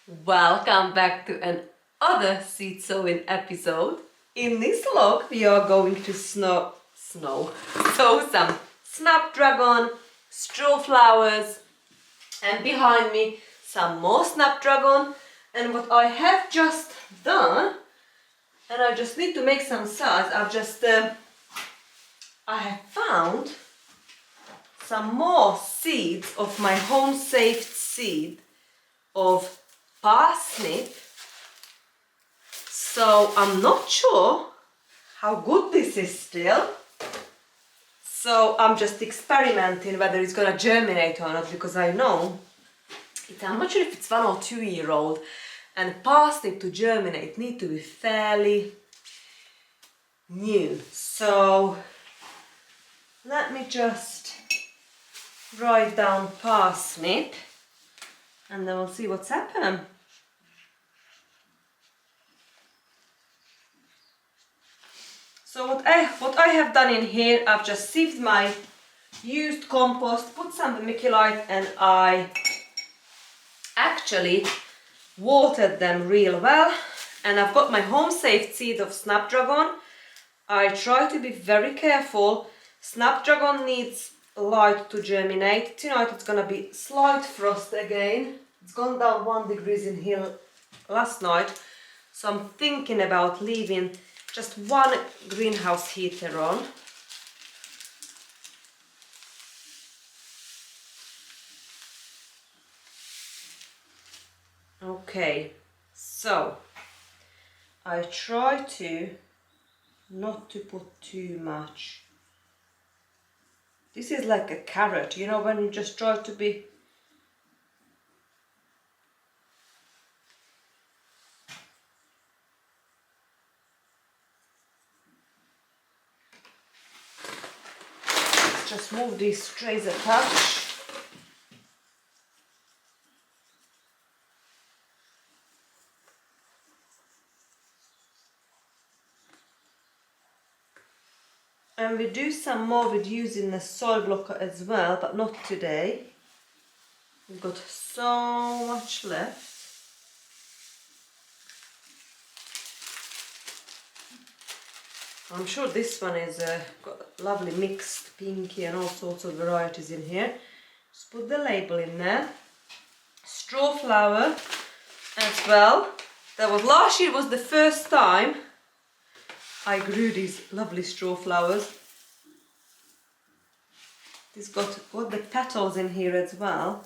Welcome back to another seed sowing episode. In this vlog we are going to sow some snapdragon, straw flowers, and behind me some more snapdragon. And what I have just done, and I just need to make some size, I have found some more seeds of my home saved seed of parsnip. So I'm not sure how good this is still. So I'm just experimenting whether it's gonna germinate or not, because I know I'm not sure if it's 1 or 2 year old, and parsnip to germinate need to be fairly new. So let me just write down parsnip and then we'll see what's happened. So what I have done in here, I've just sieved my used compost, put some vermiculite, and I actually watered them real well. And I've got my home saved seed of snapdragon. I try to be very careful. Snapdragon needs light to germinate. Tonight it's gonna be slight frost again. It's gone down 1 degree in here last night, so I'm thinking about leaving just one greenhouse heater on. Okay, so I try to not to put too much. This is like a carrot, you know, when you just try to be just move these trays a touch. And we do some more with using the soil blocker as well, but not today. We've got so much left. I'm sure this one is got lovely mixed pinky and all sorts of varieties in here. Just put the label in there. Straw flower as well. That was last year, was the first time I grew these lovely straw flowers. It's got the petals in here as well.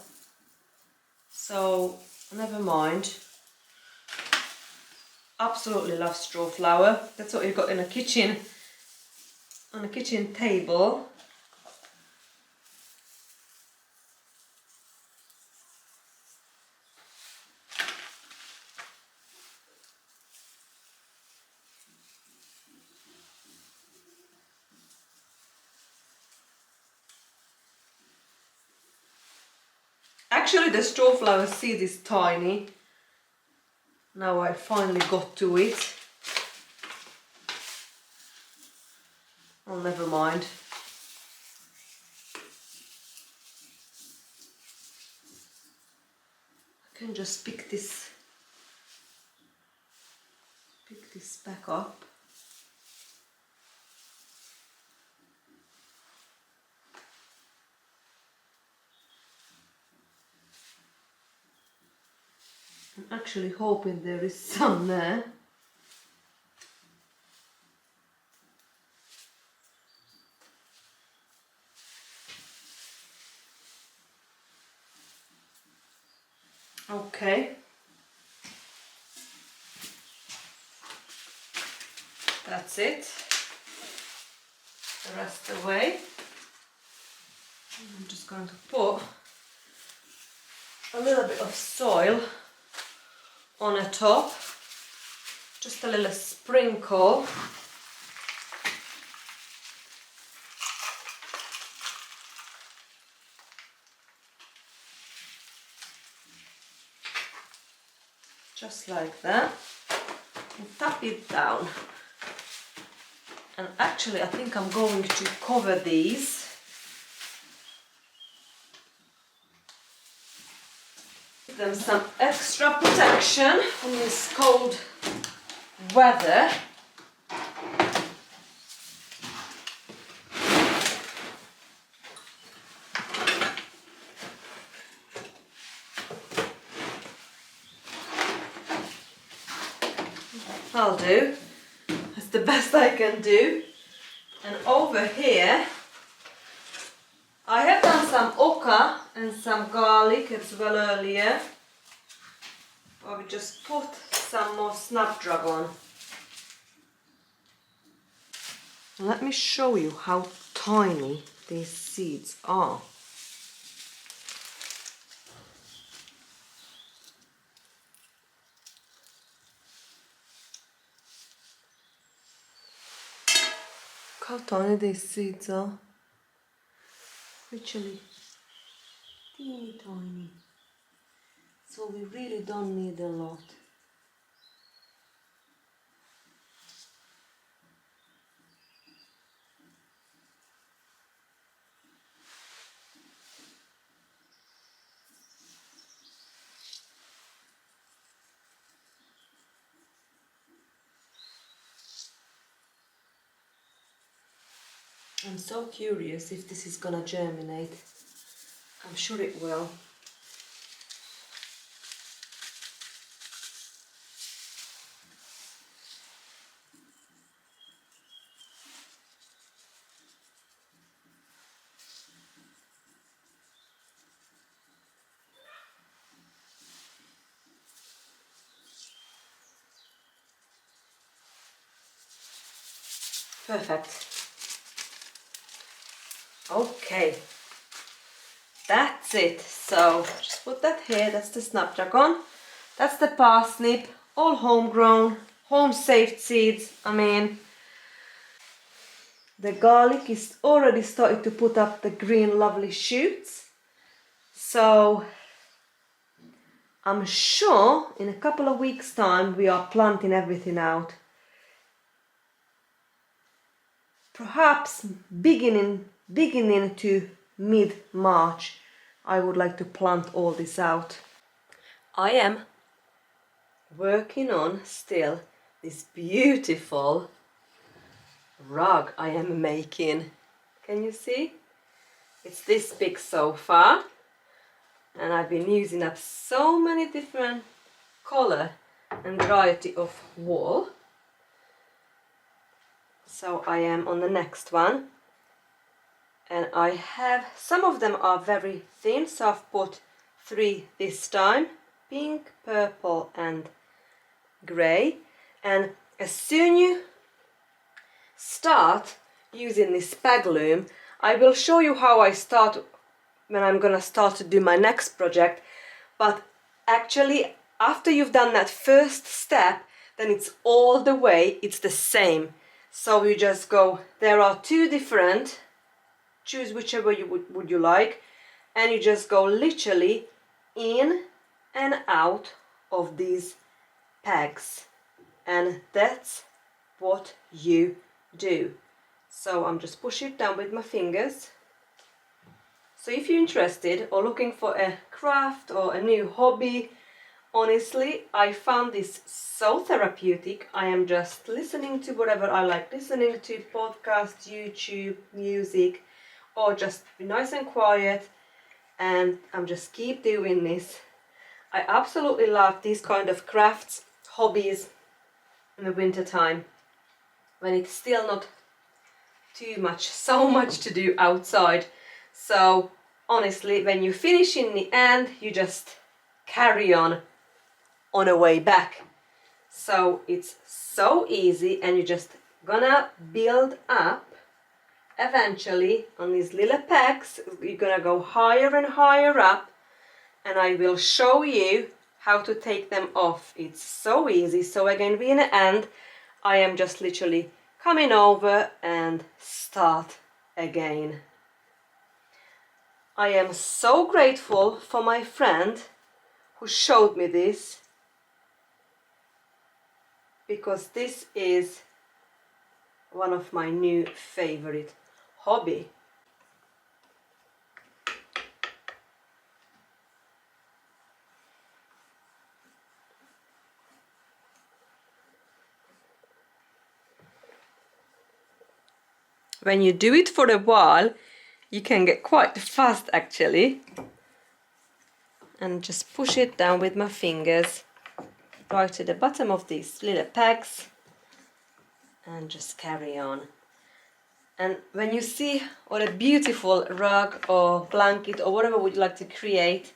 So never mind. Absolutely love straw flower. That's what you've got in a kitchen, on a kitchen table. Actually, the straw flower seed is tiny. Now I finally got to it. Oh, never mind. I can just pick this back up. I'm actually hoping there is some there. Okay. That's it. The rest away. I'm just going to put a little bit of soil on the top, just a little sprinkle. Just like that, and tap it down. And actually I think I'm going to cover these give them some extra protection from this cold weather. I'll do. That's the best I can do. And over here, I have done some okra and some garlic as well earlier. I will just put some more Snapdragon. Let me show you how tiny these seeds are. Look how tiny these seeds are. Literally teeny tiny. So we really don't need a lot. I'm so curious if this is gonna germinate. I'm sure it will. Perfect. Okay, that's it. So just put that here. That's the Snapdragon. That's the parsnip, all homegrown, home-saved seeds. I mean, the garlic is already started to put up the green lovely shoots. So I'm sure in a couple of weeks' time we are planting everything out. Perhaps beginning to mid-March, I would like to plant all this out. I am working on still this beautiful rug I am making. Can you see? It's this big so far, and I've been using up so many different color and variety of wool. So I am on the next one, and I have, some of them are very thin, so I've put 3 this time, pink, purple and grey. And as soon you start using this peg loom, I will show you how I start when I'm gonna start to do my next project. But actually, after you've done that first step, then it's all the way, it's the same. So you just go, there are 2 different, choose whichever you would you like, and you just go literally in and out of these pegs, and that's what you do. So I'm just pushing it down with my fingers. So if you're interested or looking for a craft or a new hobby, honestly, I found this so therapeutic. I am just listening to whatever I like listening to, podcasts, YouTube, music, or just be nice and quiet, and I'm just keep doing this. I absolutely love these kind of crafts, hobbies in the winter time, when it's still not too much, so much to do outside. So honestly, when you finish in the end, you just carry on a way back. So it's so easy, and you're just gonna build up eventually on these little pegs. You're gonna go higher and higher up, and I will show you how to take them off. It's so easy. So again, in the end, I am just literally coming over and start again. I am so grateful for my friend who showed me this, because this is one of my new favorite hobby. when you do it for a while, you can get quite fast actually. And just push it down with my fingers right to the bottom of these little pegs and just carry on. And when you see what a beautiful rug or blanket or whatever would you like to create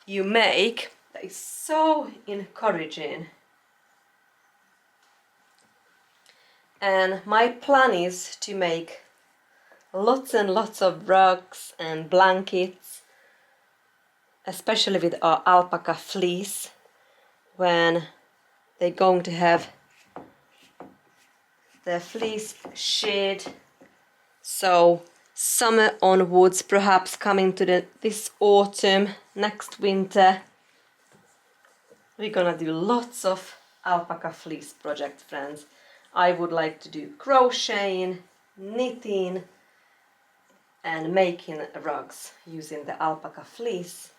you make, that is so encouraging. And my plan is to make lots and lots of rugs and blankets, especially with our alpaca fleece, when they're going to have their fleece shed. So summer onwards, perhaps coming to this autumn, next winter, we're gonna do lots of alpaca fleece project, friends. I would like to do crocheting, knitting and making rugs using the alpaca fleece.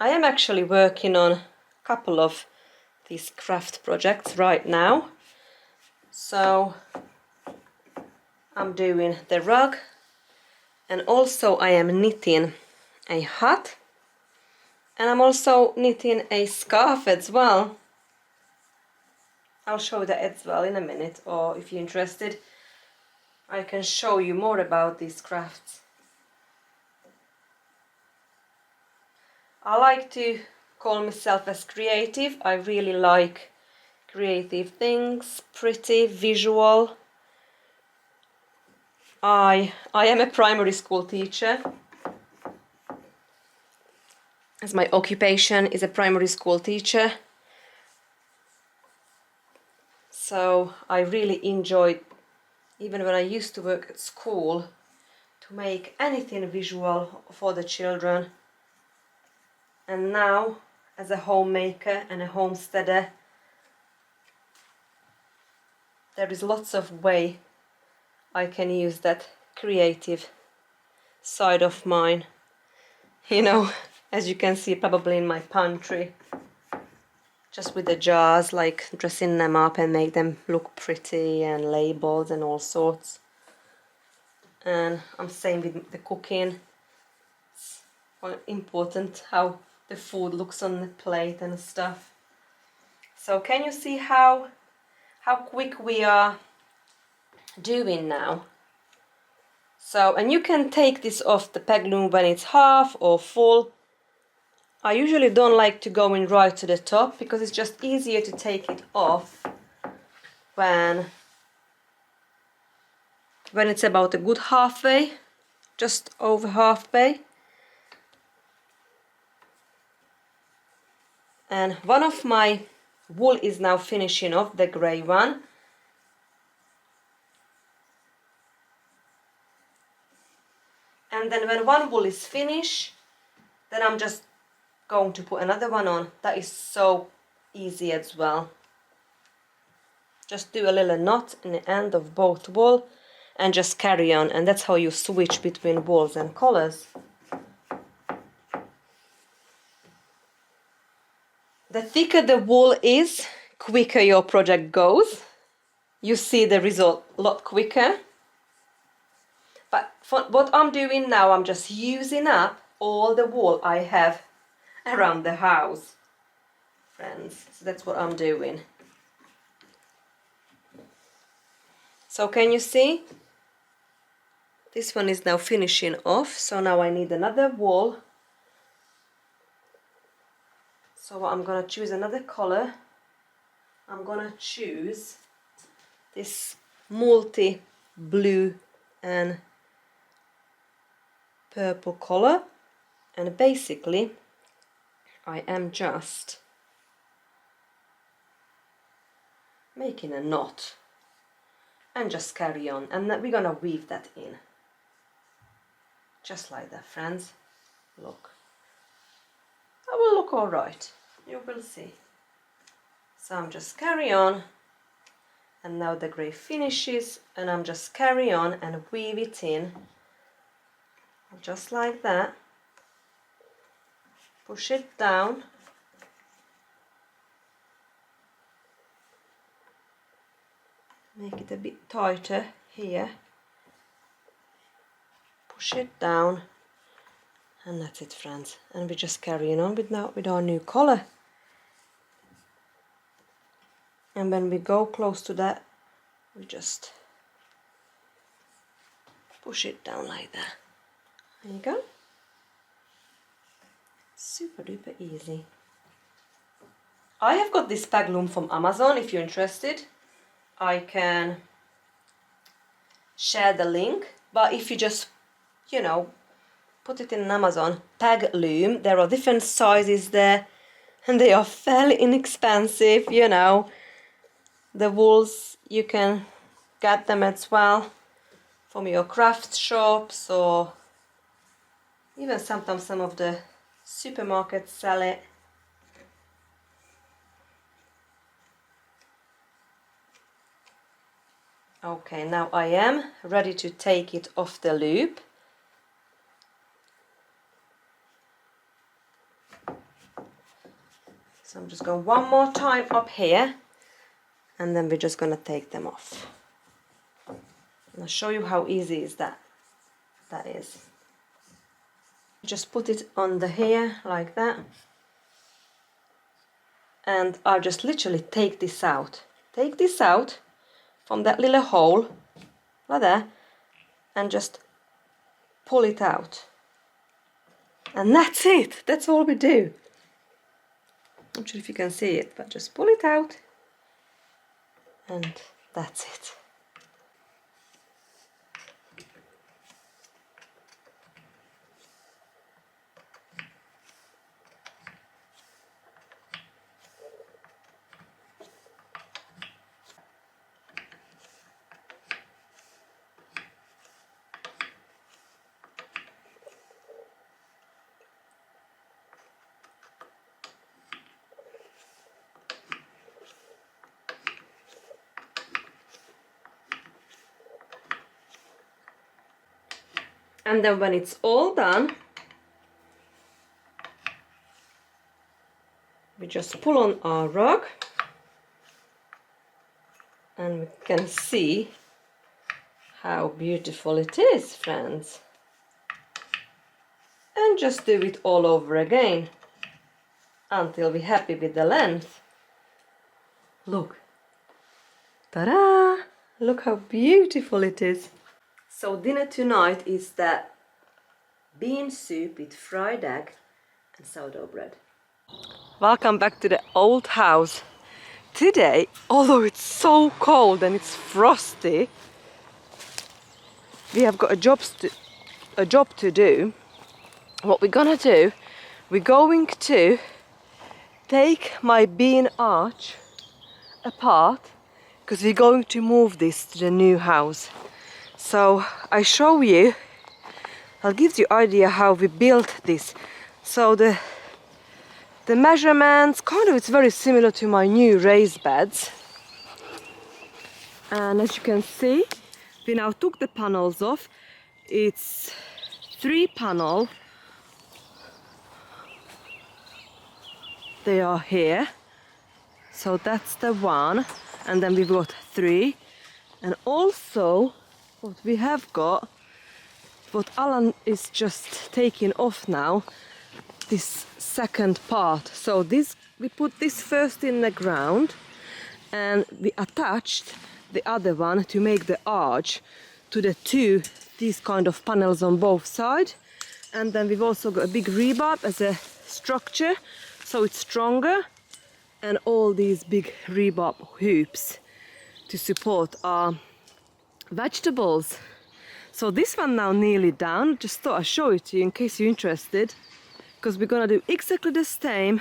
I am actually working on a couple of these craft projects right now. So I'm doing the rug, and also I am knitting a hat, and I'm also knitting a scarf as well. I'll show that as well in a minute, or if you're interested I can show you more about these crafts. I like to call myself as creative. I really like creative things, pretty, visual. I am a primary school teacher, as my occupation is a primary school teacher. So I really enjoyed, even when I used to work at school, to make anything visual for the children. And now, as a homemaker and a homesteader, there is lots of way I can use that creative side of mine. You know, as you can see probably in my pantry, just with the jars, like dressing them up and make them look pretty and labeled and all sorts. And I'm same with the cooking. It's quite important how the food looks on the plate and stuff. So can you see how quick we are doing now? So, and you can take this off the peg loom when it's half or full. I usually don't like to go in right to the top because it's just easier to take it off when it's about a good halfway, just over halfway. And one of my wool is now finishing off, the grey one. And then when one wool is finished, then I'm just going to put another one on. That is so easy as well. Just do a little knot in the end of both wool and just carry on, and that's how you switch between wools and collars. The thicker the wool is, quicker your project goes. You see the result a lot quicker. But for what I'm doing now, I'm just using up all the wool I have around the house, friends. So that's what I'm doing. So can you see? This one is now finishing off, so now I need another wool. So I'm gonna choose another color. I'm gonna choose this multi blue and purple color, and basically I am just making a knot and just carry on, and then we're gonna weave that in just like that, friends. Look, that will look all right, you will see. So I'm just carry on, and now the grey finishes, and I'm just carry on and weave it in just like that. Push it down, make it a bit tighter here, push it down, and that's it, friends. And we're just carrying on with our new collar. And when we go close to that, we just push it down like that. There you go. Super duper easy. I have got this peg loom from Amazon. If you're interested, I can share the link. But if you just, you know, put it in Amazon, peg loom, there are different sizes there and they are fairly inexpensive, you know. The wools, you can get them as well from your craft shops, or even sometimes some of the supermarkets sell it. Okay, now I am ready to take it off the loop. So I'm just going one more time up here, and then we're just going to take them off. And I'll show you how easy is that is. Just put it on the hair like that, and I'll just literally take this out. Take this out from that little hole, like that, and just pull it out. And that's it. That's all we do. Not sure if you can see it, but just pull it out, and that's it. And then when it's all done, we just pull on our rug, and we can see how beautiful it is, friends. And just do it all over again until we're happy with the length. Look. Ta-da! Look how beautiful it is. So dinner tonight is that bean soup with fried egg and sourdough bread. Welcome back to the old house. Today, although it's so cold and it's frosty, we have got a job to do. What we're gonna do, we're going to take my bean arch apart because we're going to move this to the new house. So I show you, I'll give you idea how we built this. So the measurements, kind of, it's very similar to my new raised beds. And as you can see, we now took the panels off. It's 3 panels. They are here. So that's the one. And then we've got 3. And also, what we have got, what Alan is just taking off now, this second part. So this, we put this first in the ground, and we attached the other one to make the arch to the 2 these kind of panels on both sides. And then we've also got a big rebar as a structure, so it's stronger, and all these big rebar hoops to support our vegetables. So this one now nearly done. Just thought I'd show it to you in case you're interested, because we're gonna do exactly the same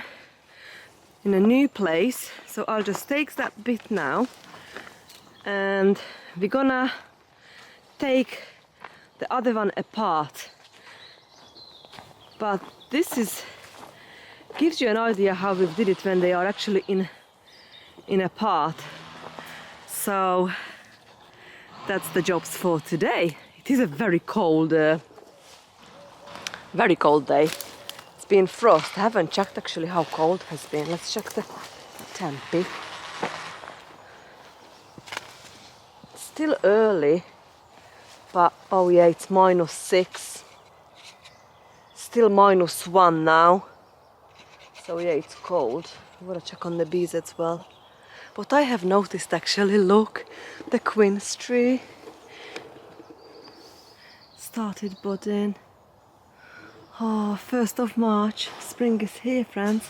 in a new place. So I'll just take that bit now, and we're gonna take the other one apart. But this gives you an idea how we did it when they are actually in a part. So that's the jobs for today. It is a very cold day. It's been frost. I haven't checked actually how cold it has been. Let's check the temp. still early, but oh yeah, it's -6. Still -1 now. So yeah, it's cold. I'm gonna check on the bees as well. But I have noticed actually, look, the quince tree started budding. Oh, 1st of March, spring is here, friends.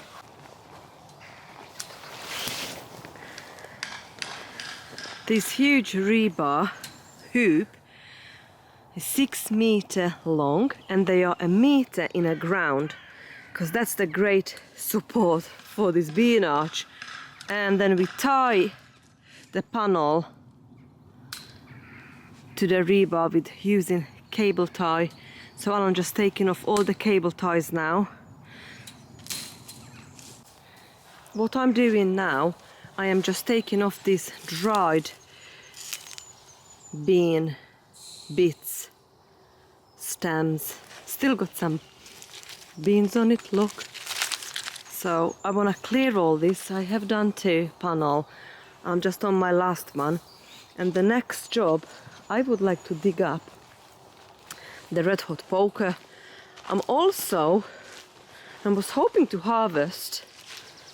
This huge rebar hoop is 6 meters long and they are 1 meter in the ground, because that's the great support for this bean arch. And then we tie the panel to the rebar with using cable tie. So I'm just taking off all the cable ties now. What I'm doing now, I am just taking off these dried bean bits, stems. Still got some beans on it, look. So I want to clear all this. I have done 2 panel. I'm just on my last one. And the next job, I would like to dig up the red hot poker. I was hoping to harvest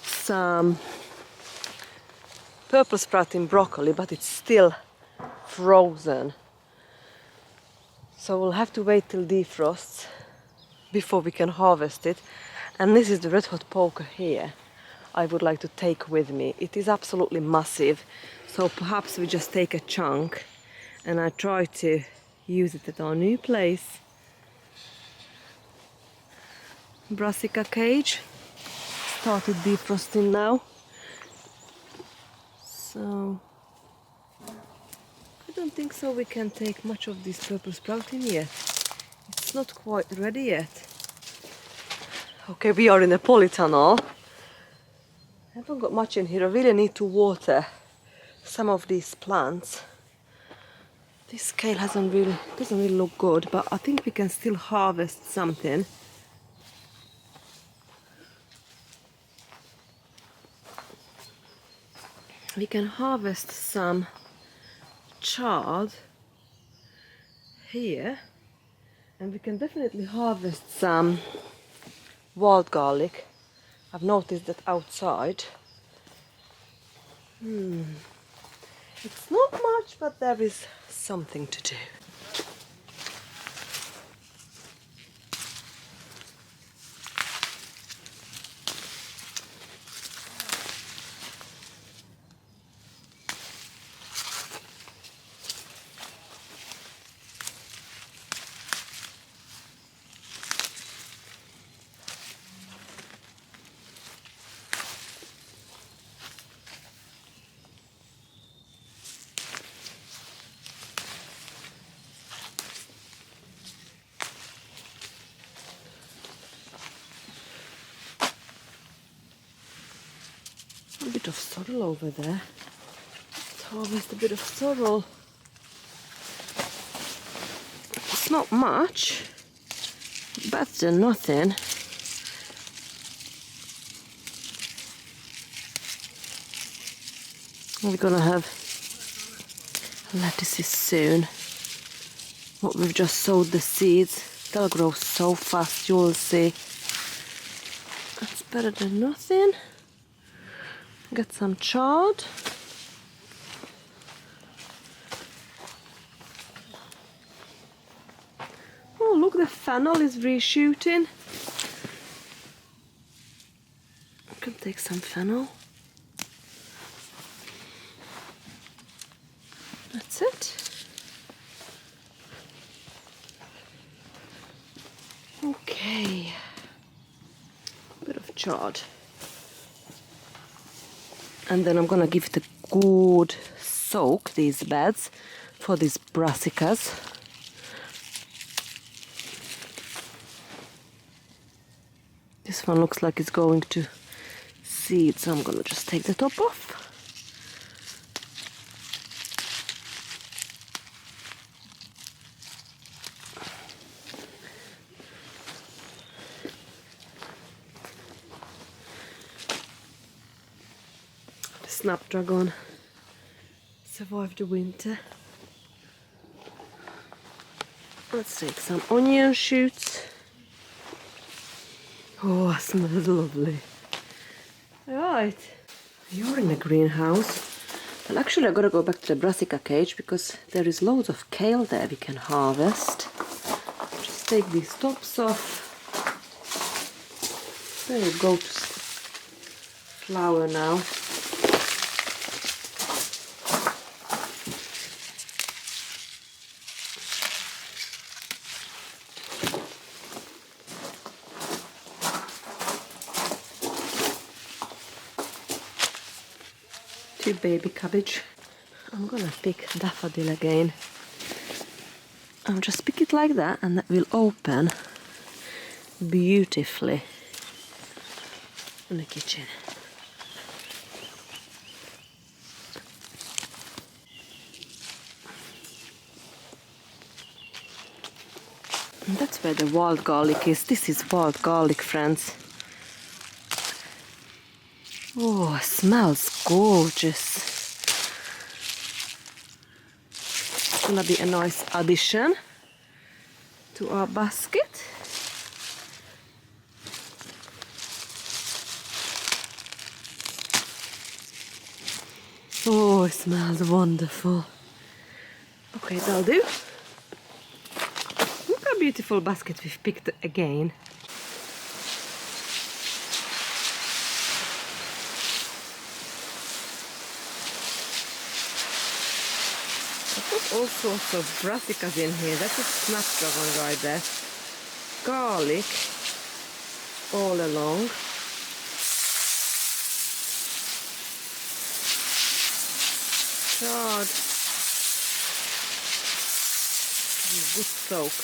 some purple sprouting broccoli, but it's still frozen. So we'll have to wait till defrosts before we can harvest it. And this is the red hot poker here. I would like to take with me. It is absolutely massive. So perhaps we just take a chunk and I try to use it at our new place. Brassica cage started defrosting now. So I don't think so we can take much of this purple sprouting yet. It's not quite ready yet. Okay, we are in a polytunnel. I haven't got much in here. I really need to water some of these plants. This scale doesn't really look good, but I think we can still harvest something. We can harvest some chard here, and we can definitely harvest some wild garlic. I've noticed that outside. It's not much, but there is something to do. A bit of sorrel over there. Let's harvest a bit of sorrel. It's not much, better than nothing. We're gonna have lettuces soon. What we've just sowed the seeds, they'll grow so fast, you'll see. That's better than nothing. Get some chard. Oh, look, the fennel is reshooting. I can take some fennel. That's it. Okay. A bit of chard. And then I'm gonna give it a good soak, these beds, for these brassicas. This one looks like it's going to seed, so I'm gonna just take the top off. Snapdragon survived the winter. Let's take some onion shoots. Oh, it smells lovely. Right, you're in a greenhouse. Well, actually I gotta go back to the brassica cage because there is loads of kale there we can harvest. Just take these tops off. There you go to flower now. Two baby cabbage. I'm gonna pick daffodil again. I'll just pick it like that and that will open beautifully in the kitchen. And that's where the wild garlic is. This is wild garlic, friends. Oh, it smells gorgeous. It's gonna be a nice addition to our basket. Oh, it smells wonderful. Okay, that'll do. Look how beautiful basket we've picked again. All sorts of brassicas in here. That's a snapdragon right there. Garlic all along. Chard. Good soak.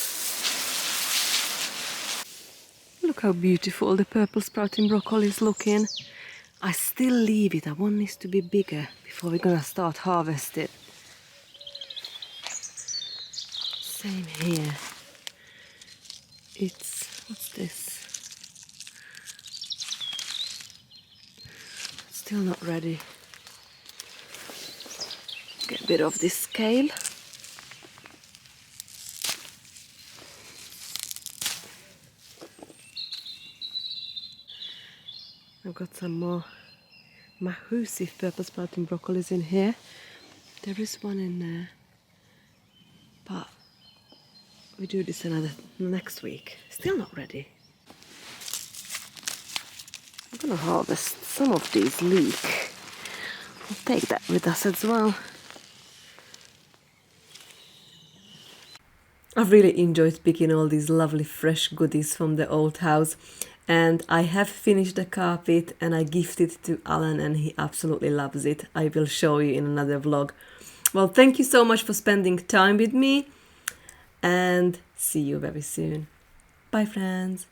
Look how beautiful the purple sprouting broccoli is looking. I still leave it. I want this to be bigger before we're gonna start harvesting. Same here. It's, what's this? Still not ready. Get a bit of this scale. I've got some more Mahusi purple sprouting broccolis in here. There is one in there, but we do this next week. Still not ready. I'm gonna harvest some of these leek. We'll take that with us as well. I've really enjoyed picking all these lovely fresh goodies from the old house, and I have finished the carpet and I gifted it to Alan and he absolutely loves it. I will show you in another vlog. Well, thank you so much for spending time with me and see you very soon. Bye, friends.